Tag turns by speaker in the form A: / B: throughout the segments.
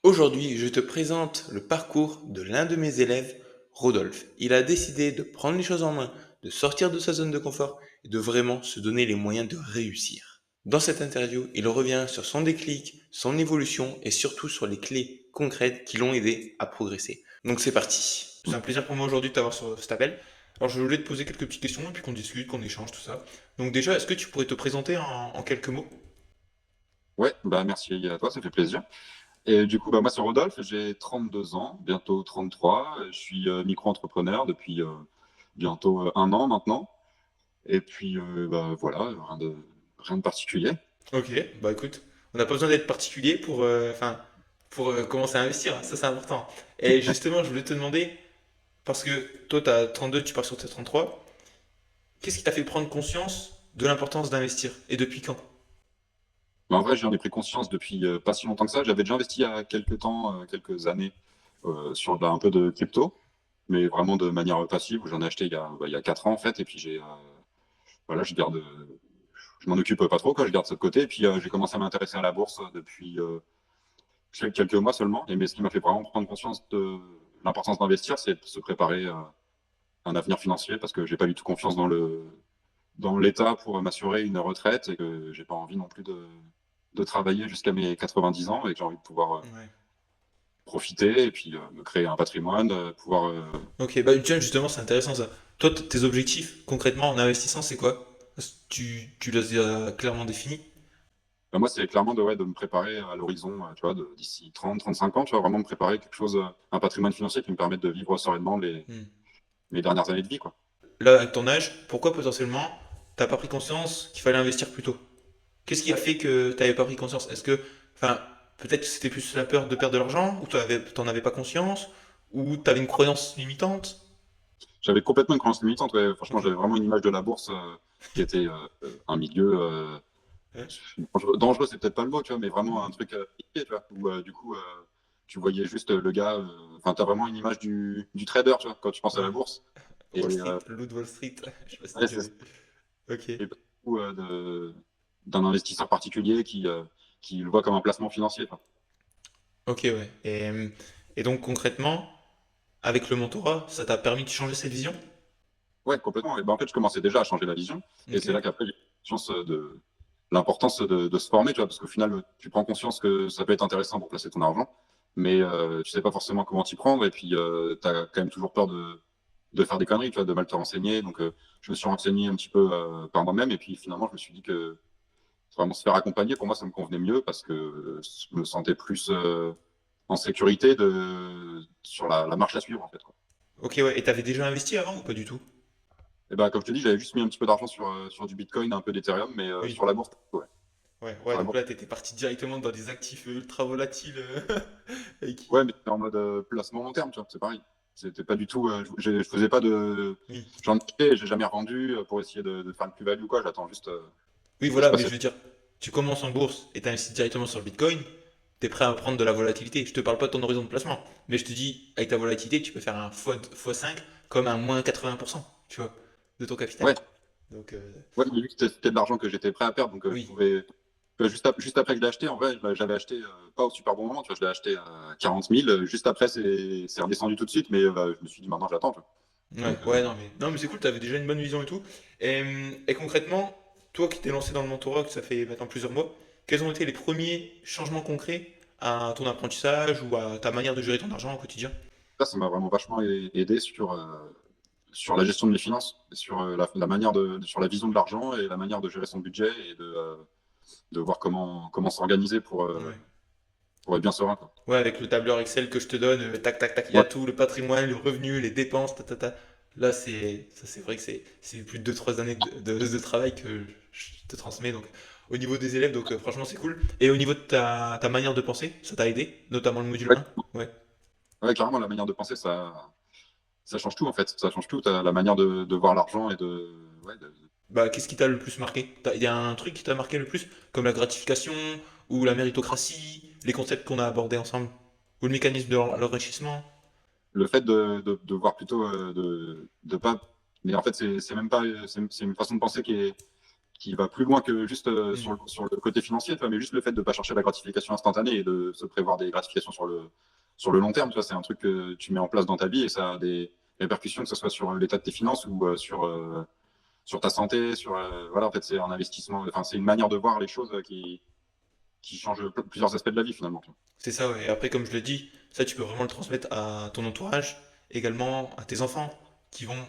A: Aujourd'hui, je te présente le parcours de l'un de mes élèves, Rodolphe. Il a décidé de prendre les choses en main, de sortir de sa zone de confort et de vraiment se donner les moyens de réussir. Dans cette interview, il revient sur son déclic, son évolution et surtout sur les clés concrètes qui l'ont aidé à progresser. Donc c'est parti. C'est un plaisir pour moi aujourd'hui de t'avoir sur cet appel. Alors je voulais te poser quelques petites questions et puis qu'on discute, qu'on échange, tout ça. Donc déjà, est-ce que tu pourrais te présenter en quelques mots?
B: Ouais, bah merci à toi, ça fait plaisir. Et du coup, bah moi c'est Rodolphe, j'ai 32 ans, bientôt 33. Je suis micro-entrepreneur depuis bientôt 1 an maintenant. Et puis bah voilà, rien de particulier.
A: Ok, bah écoute, on n'a pas besoin d'être particulier pour commencer à investir, hein, ça c'est important. Et justement, je voulais te demander, parce que toi tu as 32, tu pars sur tes 33, qu'est-ce qui t'a fait prendre conscience de l'importance d'investir et depuis quand?
B: Mais en vrai, j'en ai pris conscience depuis pas si longtemps que ça. J'avais déjà investi il y a quelques temps, quelques années, sur un peu de crypto, mais vraiment de manière passive, où j'en ai acheté il y a 4 ans en fait. Et puis voilà, je m'en occupe pas trop, quoi, je garde ça de côté. Et puis j'ai commencé à m'intéresser à la bourse depuis quelques mois seulement. Mais ce qui m'a fait vraiment prendre conscience de l'importance d'investir, c'est de se préparer à un avenir financier parce que j'ai pas du tout confiance dans l'État pour m'assurer une retraite et que j'ai pas envie non plus de travailler jusqu'à mes 90 ans et que j'ai envie de pouvoir
A: Ouais.
B: profiter et puis me créer un patrimoine, pouvoir.
A: Ok, bah tiens, justement, c'est intéressant ça. Toi, tes objectifs, concrètement, en investissant, c'est quoi? Tu les as clairement définis?
B: Bah, moi, c'est clairement ouais, de me préparer à l'horizon, tu vois, d'ici 35 ans, tu vois, vraiment me préparer quelque chose, un patrimoine financier qui me permette de vivre sereinement
A: Hmm.
B: mes dernières années de vie, quoi.
A: Là, avec ton âge, pourquoi potentiellement t'as pas pris conscience qu'il fallait investir plus tôt? Qu'est-ce qui a fait que tu n'avais pas pris conscience? Est-ce que, enfin, peut-être que c'était plus la peur de perdre de l'argent, ou t'en avais pas conscience, ou tu avais une croyance limitante?
B: J'avais complètement une croyance limitante. Ouais. Franchement,
A: Ok.
B: j'avais vraiment une image de la bourse qui était un milieu
A: Ouais.
B: dangereux. Dangereux, c'est peut-être pas le mot, tu vois, mais vraiment un truc risqué, tu vois, où du coup, tu voyais juste le gars. Enfin, t'as vraiment une image du trader, tu vois, quand tu penses à la
A: Ouais.
B: bourse. Et
A: Wall Street, le loup de Wall Street, je sais pas si t'as
B: ouais,
A: déjà vu. Ok.
B: et pas du tout, d'un investisseur particulier qui le voit comme un placement financier, quoi.
A: Ok, ouais. Et donc concrètement, avec le mentorat, ça t'a permis de changer cette vision?
B: Ouais, complètement. Et ben, en fait, je commençais déjà à changer la vision. Et
A: Ok.
B: c'est là qu'après, j'ai pris conscience de l'importance de se former, tu vois, parce qu'au final, tu prends conscience que ça peut être intéressant pour placer ton argent, mais tu sais pas forcément comment t'y prendre. Et puis, tu as quand même toujours peur de faire des conneries, tu vois, de mal te renseigner. Donc, je me suis renseigné un petit peu par moi-même. Et puis, finalement, je me suis dit que vraiment se faire accompagner, pour moi, ça me convenait mieux parce que je me sentais plus en sécurité sur la marche à suivre, en fait, quoi.
A: Ok, ouais. Et t'avais déjà investi avant ou pas du tout?
B: Et ben, comme je te dis, j'avais juste mis un petit peu d'argent sur du Bitcoin, un peu d'Ethereum, mais
A: Oui.
B: sur la bourse, ouais.
A: Ouais,
B: Sur
A: ouais,
B: la
A: donc
B: bourse.
A: là, t'étais parti directement dans des actifs ultra volatiles et
B: Ouais,
A: qui.
B: mais c'était en mode placement long terme, tu vois, c'est pareil. C'était pas du tout. Je faisais pas de.
A: Oui.
B: J'en ai acheté, j'ai jamais revendu pour essayer de faire une plus-value ou quoi. J'attends juste
A: Oui,
B: que je
A: voilà, mais
B: passe.
A: je veux dire, tu commences en bourse et tu investis directement sur le Bitcoin, tu es prêt à prendre de la volatilité. Je te parle pas de ton horizon de placement, mais je te dis, avec ta volatilité, tu peux faire un x5 comme un moins 80%, tu vois, de ton capital.
B: Ouais,
A: Donc,
B: ouais, mais vu que c'était de l'argent que j'étais prêt à perdre, donc je
A: oui.
B: pouvais. Juste après que je l'ai acheté, en vrai, j'avais acheté pas au super bon moment, tu vois, je l'ai acheté à 40 000. Juste après, c'est redescendu tout de suite, mais je me suis dit maintenant j'attends, tu vois.
A: Ouais,
B: Donc,
A: ouais, non, mais c'est cool, tu avais déjà une bonne vision et tout. Et concrètement, toi qui t'es lancé dans le mentorat, que ça fait maintenant plusieurs mois, quels ont été les premiers changements concrets à ton apprentissage ou à ta manière de gérer ton argent au quotidien?
B: ça m'a vraiment vachement aidé sur la gestion de mes finances, sur la manière sur la vision de l'argent et la manière de gérer son budget et de voir comment s'organiser
A: Ouais.
B: pour être bien serein, quoi.
A: Ouais, avec le tableur Excel que je te donne, tac, tac, tac, il y a
B: Ouais,
A: tout, le patrimoine, le revenu, les dépenses, ta, ta, ta. Là, c'est vrai que c'est plus de 2 3 années de travail que je te transmets. Donc, au niveau des élèves, donc franchement, c'est cool. Et au niveau de ta manière de penser, ça t'a aidé, notamment le module
B: ouais,
A: 1. Ouais.
B: ouais, clairement, la manière de penser, ça change tout, en fait. Ça change tout, la manière de voir l'argent et ouais,
A: Bah, qu'est-ce qui t'a le plus marqué? Il y a un truc qui t'a marqué le plus, comme la gratification, ou la méritocratie, les concepts qu'on a abordés ensemble, ou le mécanisme de l'enrichissement.
B: le fait de voir plutôt, de pas. Mais en fait, c'est même pas. C'est une façon de penser qui va plus loin que juste
A: Hmm.
B: sur le côté financier, tu vois, mais juste le fait de ne pas chercher la gratification instantanée et de se prévoir des gratifications sur le long terme, tu vois, c'est un truc que tu mets en place dans ta vie et ça a des répercussions, que ce soit sur l'état de tes finances ou sur ta santé, voilà, en fait, c'est un investissement, enfin, c'est une manière de voir les choses qui change plusieurs aspects de la vie finalement.
A: C'est ça, ouais. Et après, comme je le dis, ça, tu peux vraiment le transmettre à ton entourage, également à tes enfants, qui vont.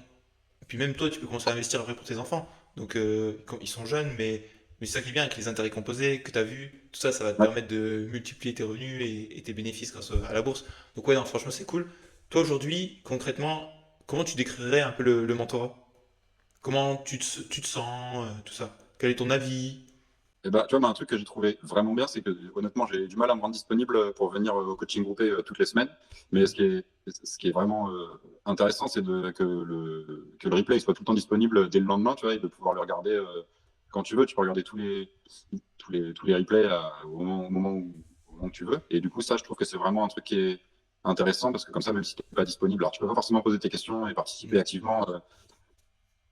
A: Et puis même toi, tu peux commencer à investir après pour tes enfants. Donc, quand ils sont jeunes, mais c'est ça qui est bien avec les intérêts composés que tu as vu, tout ça, ça va te
B: Ouais.
A: permettre de multiplier tes revenus et tes bénéfices grâce à la bourse. Donc, ouais, non, franchement, c'est cool. Toi, aujourd'hui, concrètement, comment tu décrirais un peu le mentorat? Comment tu te sens, tout ça? Quel est ton avis?
B: Et bah, tu vois, un truc que j'ai trouvé vraiment bien, c'est que honnêtement, j'ai du mal à me rendre disponible pour venir au coaching groupé toutes les semaines. Mais ce qui est vraiment intéressant, c'est que le replay soit tout le temps disponible dès le lendemain, tu vois, et de pouvoir le regarder quand tu veux. Tu peux regarder tous les replays au moment où tu veux. Et du coup, ça, je trouve que c'est vraiment un truc qui est intéressant parce que comme ça, même si tu n'es pas disponible, alors tu peux pas forcément poser tes questions et participer
A: Mm.
B: activement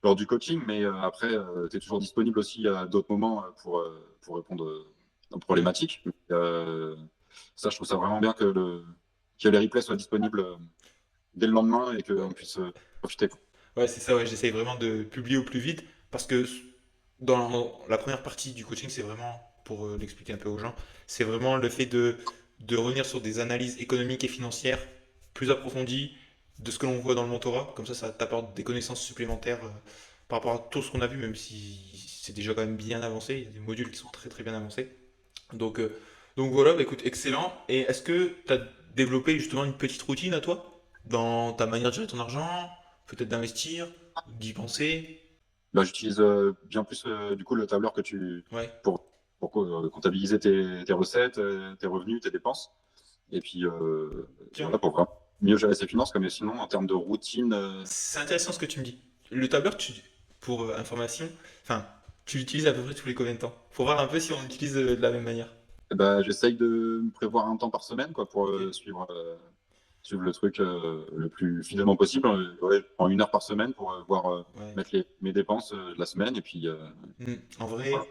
B: lors du coaching, mais après, tu es toujours disponible aussi à d'autres moments pour répondre aux
A: Mm.
B: problématiques. Ça, je trouve ça vraiment bien que les replays soient disponibles dès le lendemain et qu'on
A: Ouais.
B: puisse profiter.
A: Ouais, c'est ça, ouais, j'essaye vraiment de publier au plus vite parce que dans la première partie du coaching, c'est vraiment, pour l'expliquer un peu aux gens, c'est vraiment le fait de revenir sur des analyses économiques et financières plus approfondies de ce que l'on voit dans le mentorat. Comme ça t'apporte des connaissances supplémentaires par rapport à tout ce qu'on a vu, même si c'est déjà quand même bien avancé. Il y a des modules qui sont très très bien avancés. Donc, euh, donc voilà, bah, écoute, excellent. Et est-ce que tu as développé justement une petite routine à toi dans ta manière de gérer ton argent, peut-être d'investir, d'y penser?
B: Bah, j'utilise bien plus du coup le tableur
A: Ouais,
B: pour, pour comptabiliser tes recettes, tes revenus, tes dépenses. Et puis
A: tiens,
B: voilà, pour vraiment mieux gérer ses finances. Comme sinon, en termes de routine,
A: c'est intéressant ce que tu me dis. Le tableur, pour information, enfin, tu l'utilises à peu près tous les combien de temps? Faut voir un peu si on l'utilise de la même manière.
B: bah, j'essaye de me prévoir un temps par semaine quoi, pour
A: Ok.
B: suivre le truc le plus fidèlement possible. Ouais, je prends 1 heure par semaine pour
A: Ouais.
B: mettre mes dépenses de la semaine. Et puis,
A: Hmm.
B: voilà.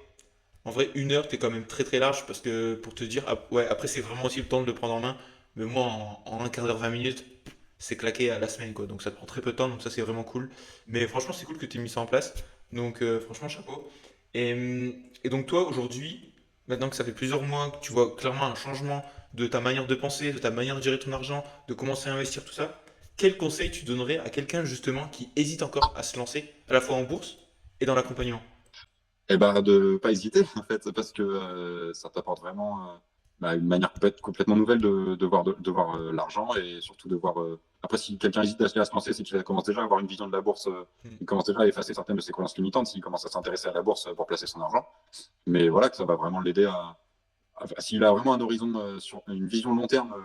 A: En vrai, 1 heure, t'es quand même très très large parce que pour te dire, ouais, après c'est vraiment aussi le temps de le prendre en main. Mais moi, en un quart d'heure, 20 minutes, c'est claqué à la semaine quoi. Donc ça te prend très peu de temps, donc ça c'est vraiment cool. Mais franchement, c'est cool que tu aies mis ça en place. Donc franchement, chapeau. Et donc toi, aujourd'hui, maintenant que ça fait plusieurs mois que tu vois clairement un changement de ta manière de penser, de ta manière de gérer ton argent, de commencer à investir, tout ça, quel conseil tu donnerais à quelqu'un justement qui hésite encore à se lancer, à la fois en bourse et dans l'accompagnement?
B: Et bah, de pas hésiter, en fait, parce que ça t'apporte vraiment bah, une manière complètement nouvelle de voir l'argent et surtout de voir. Après, si quelqu'un hésite à se lancer, c'est qu'il commence déjà à avoir une vision de la bourse,
A: Hmm.
B: il commence déjà à effacer certaines de ses croyances limitantes s'il commence à s'intéresser à la bourse pour placer son argent. Mais voilà, que ça va vraiment l'aider s'il a vraiment un horizon, sur une vision long terme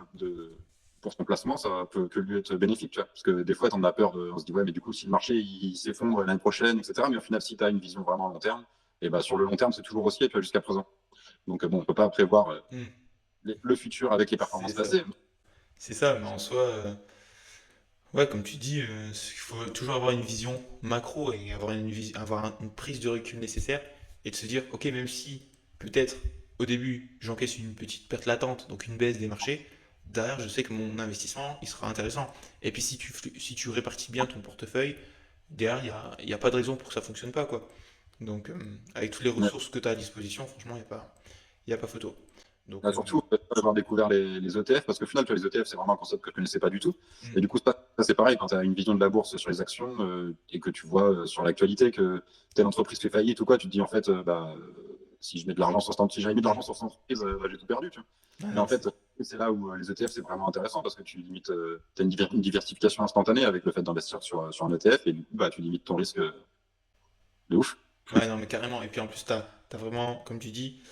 B: pour son placement, ça peut que lui être bénéfique, tu vois. Parce que des fois, on a peur on se dit, ouais, mais du coup, si le marché il s'effondre l'année prochaine, etc. Mais au final, si tu as une vision vraiment long terme, et bah, sur le long terme, c'est toujours aussi, tu vois, jusqu'à présent. Donc, bon, on ne peut pas prévoir
A: Hmm.
B: le futur avec les
A: C'est
B: performances
A: ça.
B: passées.
A: C'est ça, mais en soi, ouais, comme tu dis, il faut toujours avoir une vision macro et avoir une prise de recul nécessaire et de se dire, ok, même si peut-être au début j'encaisse une petite perte latente, donc une baisse des marchés, derrière je sais que mon investissement il sera intéressant. Et puis si tu répartis bien ton portefeuille, derrière il y a pas de raison pour que ça fonctionne pas, quoi. Donc avec toutes les
B: Mais,
A: ressources que tu as à disposition, franchement, il y a pas photo. Donc,
B: là, surtout, avoir découvert les ETF, parce qu'au final, tu vois, les ETF, c'est vraiment un concept que je ne connaissais pas du tout.
A: hmm,
B: Et du coup, ça, c'est pareil, quand tu as une vision de la bourse sur les actions et que tu vois sur l'actualité que telle entreprise fait faillite ou quoi, tu te dis en fait, si je mets de l'argent si j'avais mis de l'argent
A: hmm.
B: sur cette entreprise, bah, j'ai tout perdu. Tu vois.
A: Ah
B: Mais en
A: non,
B: fait, c'est là où les ETF, c'est vraiment intéressant parce que tu limites, as une diversification instantanée avec le fait d'investir sur un ETF et du coup, bah, tu limites ton risque de ouf.
A: ouais, non, mais carrément. Et puis en plus, t'as vraiment, comme tu dis,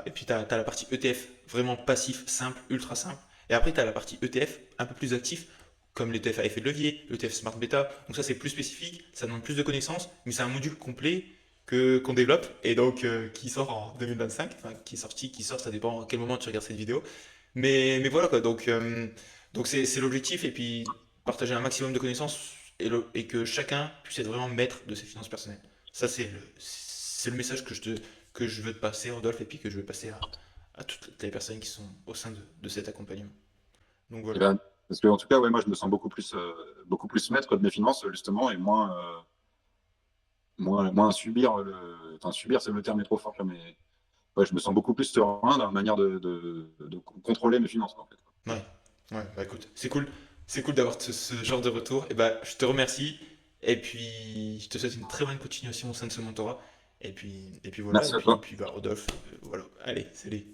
A: et puis t'as la partie ETF vraiment passif, simple, ultra simple. Et après, t'as la partie ETF un peu plus actif, comme l'ETF à effet de levier, l'ETF Smart Beta. Donc ça, c'est plus spécifique, ça demande plus de connaissances, mais c'est un module complet qu'on développe et donc qui sort en 2025. Enfin, qui est sorti, qui sort, ça dépend à quel moment tu regardes cette vidéo. Mais voilà quoi. Donc c'est l'objectif et puis partager un maximum de connaissances et que chacun puisse être vraiment maître de ses finances personnelles. Ça, c'est le message que je veux te passer, Rodolphe, et puis que je veux passer à toutes les personnes qui sont au sein de cet accompagnement. Donc
B: Et
A: voilà.
B: ben, parce que en tout cas, ouais, moi, je me sens beaucoup plus maître de mes finances, justement, et moins subir enfin, subir, c'est le terme est trop fort, là, mais ouais, je me sens beaucoup plus serein dans la manière de contrôler mes finances, en fait.
A: Ouais, ouais, bah écoute, c'est cool d'avoir ce genre de retour. Et bah, je te remercie. Et puis, je te souhaite une très bonne continuation au sein de ce mentorat. Et puis voilà.
B: Merci à
A: Et
B: toi.
A: puis bah, Rodolphe, voilà. Allez, salut.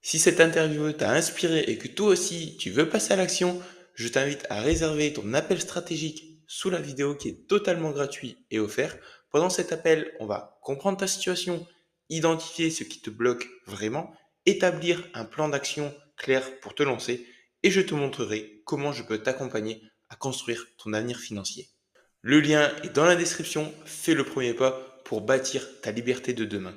A: Si cette interview t'a inspiré et que toi aussi tu veux passer à l'action, je t'invite à réserver ton appel stratégique sous la vidéo qui est totalement gratuit et offert. Pendant cet appel, on va comprendre ta situation, identifier ce qui te bloque vraiment, établir un plan d'action clair pour te lancer et je te montrerai comment je peux t'accompagner à construire ton avenir financier. Le lien est dans la description, fais le premier pas pour bâtir ta liberté de demain.